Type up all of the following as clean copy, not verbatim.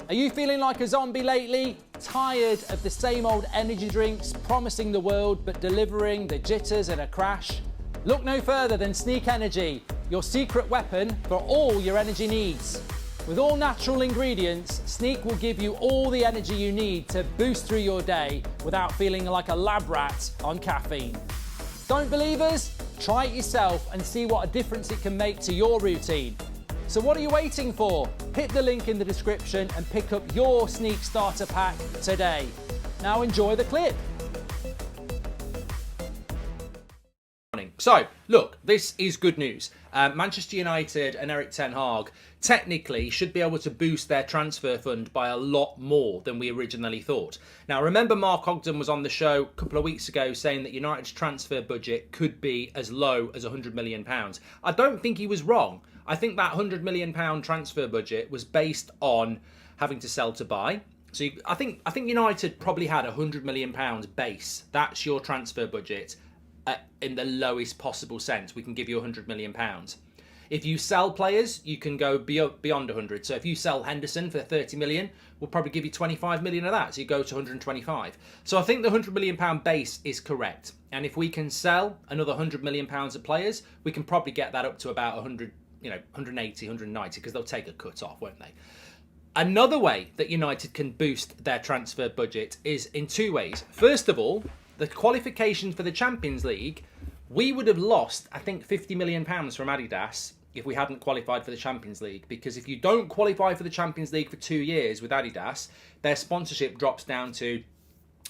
Are you feeling like a zombie lately? Tired of the same old energy drinks promising the world but delivering the jitters and a crash? Look no further than Sneak Energy, your secret weapon for all your energy needs. With all natural ingredients, Sneak will give you all the energy you need to boost through your day without feeling like a lab rat on caffeine. Don't believe us? Try it yourself and see what a difference it can make to your routine. So what are you waiting for? Hit the link in the description and pick up your Sneak Starter Pack today. Now enjoy the clip. So, look, this is good news. Manchester United and Erik ten Hag technically should be able to boost their transfer fund by a lot more than we originally thought. Now, remember Mark Ogden was on the show a couple of weeks ago saying that United's transfer budget could be as low as £100 million. I don't think he was wrong. I think that £100 million transfer budget was based on having to sell to buy. So I think United probably had £100 million base. That's your transfer budget. In the lowest possible sense, we can give you £100 million. If you sell players, you can go beyond 100. So if you sell Henderson for 30 million, we'll probably give you 25 million of that. So you go to 125. So I think the £100 million base is correct. And if we can sell another £100 million of players, we can probably get that up to about 100, 180, 190, because they'll take a cut off, won't they? Another way that United can boost their transfer budget is in two ways. First of all, the qualification for the Champions League, we would have lost, I think, £50 million from Adidas if we hadn't qualified for the Champions League. Because if you don't qualify for the Champions League for 2 years with Adidas, their sponsorship drops down to,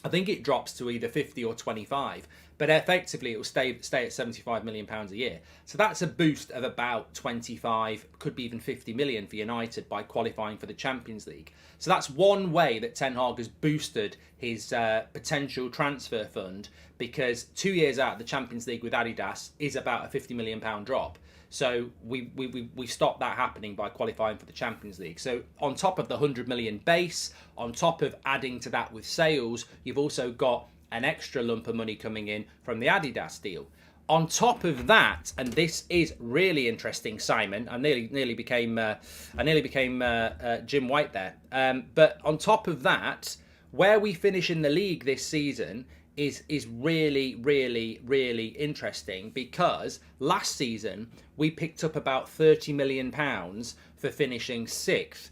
I think it drops to either 50 or 25. But effectively, it will stay at £75 million a year. So that's a boost of about 25, could be even 50 million for United by qualifying for the Champions League. So that's one way that Ten Hag has boosted his potential transfer fund, because 2 years out of the Champions League with Adidas is about a £50 million drop. So we stopped that happening by qualifying for the Champions League. So on top of the 100 million base, on top of adding to that with sales, you've also got an extra lump of money coming in from the Adidas deal. On top of that, and this is really interesting, Simon, I nearly became Jim White there. But on top of that, where we finish in the league this season is really, really, really interesting, because last season we picked up about £30 million for finishing 6th.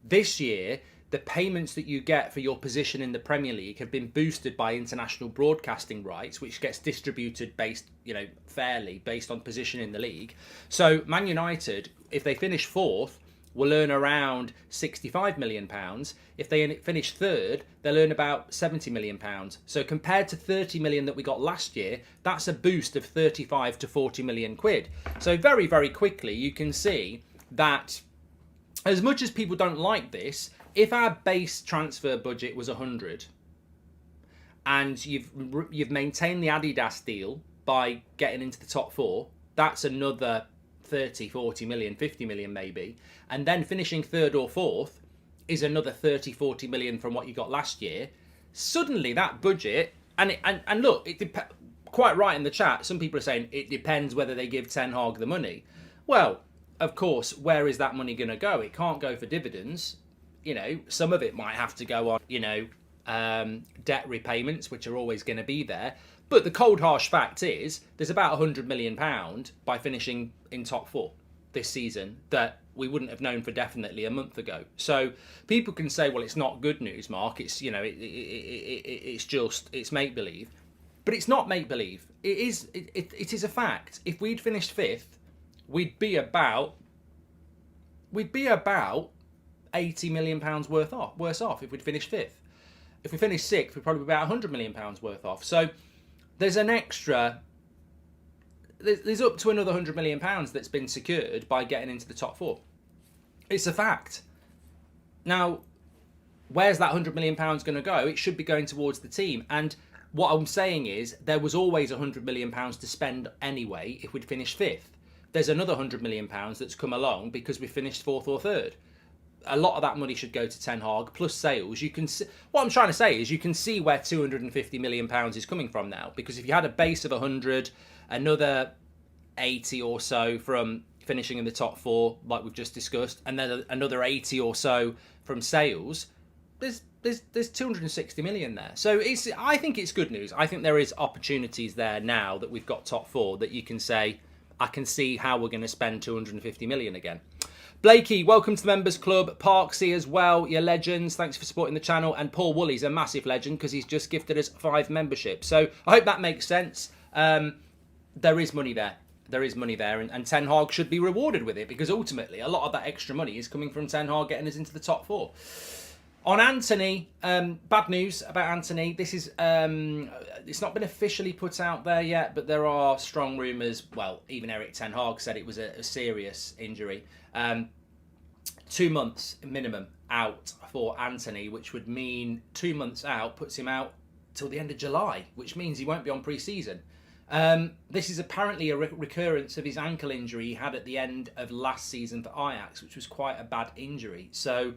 This year, the payments that you get for your position in the Premier League have been boosted by international broadcasting rights, which gets distributed based, fairly based on position in the league. So Man United, if they finish 4th, will earn around £65 million. If they finish 3rd, they'll earn about £70 million. So compared to 30 million that we got last year, that's a boost of 35 to 40 million quid. So very, very quickly, you can see that as much as people don't like this, if our base transfer budget was 100 and you've maintained the Adidas deal by getting into the top 4, that's another 30, 40 million, 50 million maybe. And then finishing 3rd or 4th is another 30, 40 million from what you got last year. Suddenly that budget, and look, quite right in the chat, some people are saying it depends whether they give Ten Hag the money. Well, of course, where is that money going to go? It can't go for dividends. Some of it might have to go on, debt repayments, which are always going to be there. But the cold, harsh fact is there's about £100 million by finishing in top 4 this season that we wouldn't have known for definitely a month ago. So people can say, well, it's not good news, Mark. It's, it's make-believe. But it's not make-believe. It is a fact. If we'd finished 5th, we'd be about £80 million worse off if we'd finished 5th. If we finished 6th, we'd probably be about £100 million worth off. So there's an extra, there's up to another £100 million that's been secured by getting into the top 4. It's a fact. Now, where's that £100 million going to go? It should be going towards the team. And what I'm saying is there was always £100 million to spend anyway if we'd finished 5th. There's another £100 million that's come along because we finished 4th or 3rd. A lot of that money should go to Ten Hag plus sales. You can see, what I'm trying to say is you can see where £250 million is coming from now, because if you had a base of 100, another 80 or so from finishing in the top 4, like we've just discussed, and then another 80 or so from sales, there's 260 million there. So I think it's good news. I think there is opportunities there now that we've got top 4 that you can say, I can see how we're going to spend 250 million again. Blakey, welcome to the Members Club. Parksy as well, you're legends. Thanks for supporting the channel. And Paul Woolley's a massive legend because he's just gifted us 5 memberships. So I hope that makes sense. There is money there. There is money there, and Ten Hag should be rewarded with it because ultimately a lot of that extra money is coming from Ten Hag getting us into the top 4. On Anthony, bad news about Anthony. This is it's not been officially put out there yet, but there are strong rumours. Well, even Erik Ten Hag said it was a serious injury. 2 months minimum out for Anthony, which would mean 2 months out puts him out till the end of July, which means he won't be on pre-season. This is apparently a recurrence of his ankle injury he had at the end of last season for Ajax, which was quite a bad injury. So,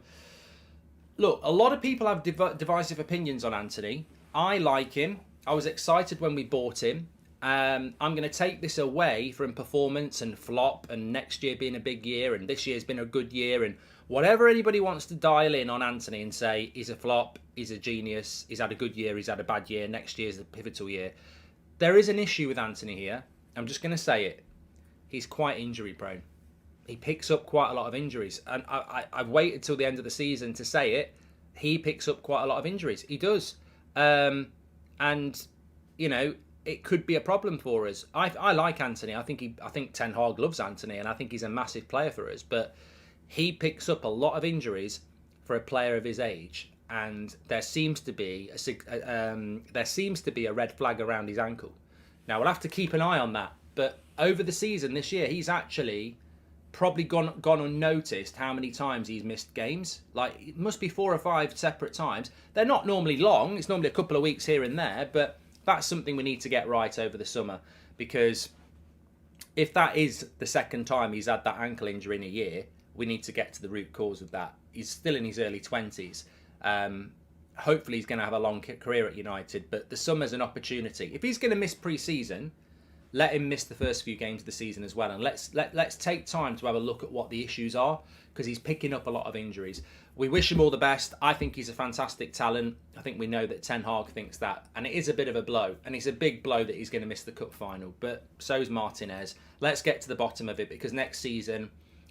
look, a lot of people have divisive opinions on Anthony. I like him. I was excited when we bought him. I'm going to take this away from performance and flop and next year being a big year and this year's been a good year and whatever anybody wants to dial in on Anthony and say he's a flop, he's a genius, he's had a good year, he's had a bad year, next year's the pivotal year. There is an issue with Anthony here. I'm just going to say it. He's quite injury prone. He picks up quite a lot of injuries. And I've waited till the end of the season to say it. He picks up quite a lot of injuries. He does. And, you know, it could be a problem for us. I like Anthony. I think Ten Hag loves Anthony, and I think he's a massive player for us. But he picks up a lot of injuries for a player of his age. And there seems to be a red flag around his ankle. Now we'll have to keep an eye on that. But over the season this year, he's actually probably gone unnoticed how many times he's missed games. Like, it must be 4 or 5 separate times. They're not normally long. It's normally a couple of weeks here and there. But that's something we need to get right over the summer, because if that is the second time he's had that ankle injury in a year, we need to get to the root cause of that. He's still in his early 20s. Hopefully he's going to have a long career at United, but the summer's an opportunity. If he's going to miss pre-season, let him miss the first few games of the season as well, and let's take time to have a look at what the issues are, because he's picking up a lot of injuries. We wish him all the best. I think he's a fantastic talent. I think we know that Ten Hag thinks that, and it is a bit of a blow, and it's a big blow that he's going to miss the cup final, but so's Martinez. Let's get to the bottom of it, because next season,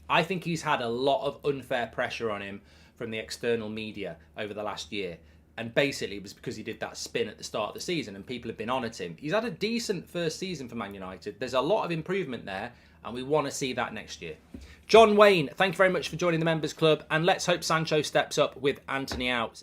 I think he's had a lot of unfair pressure on him from the external media over the last year. And basically it was because he did that spin at the start of the season and people have been on at him. He's had a decent first season for Man United. There's a lot of improvement there and we want to see that next year. John Wayne, thank you very much for joining the Members Club, and let's hope Sancho steps up with Anthony out.